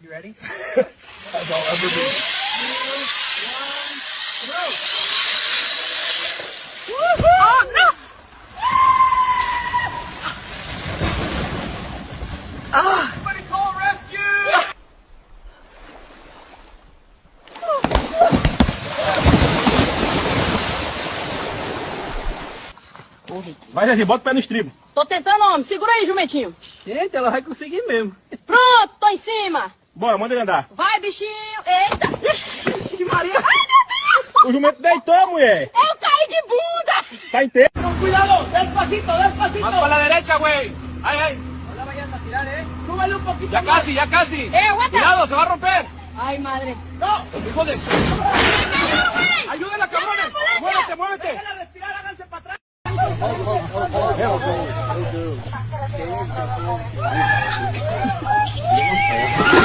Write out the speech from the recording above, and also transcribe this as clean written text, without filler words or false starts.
You ready? As I'll ever be. Oh, no! Somebody call rescue! Vai, Zezinho, bota o pé no estribo. Tô tentando, homem. Segura aí, jumentinho. Gente, ela vai conseguir mesmo. Pronto, tô em cima. Bora, manda ele andar. Vai, bichinho. Eita. Ixi, Maria. Ai, meu O jumento deitou, mulher. Deus. Eu caí de bunda. Tá inteiro. Cuidado, despacito, despacito. Más para la derecha, güey. Ahí, ahí. No la vayas a tirar, Súbele un poquito Ya más. casi, ya casi. Aguanta. Cuidado, se va a romper. Ay, madre. No, Hijo de... Ayúdenla, cabrones. Muévete, muévete. déjala respirar, háganse para atrás. É,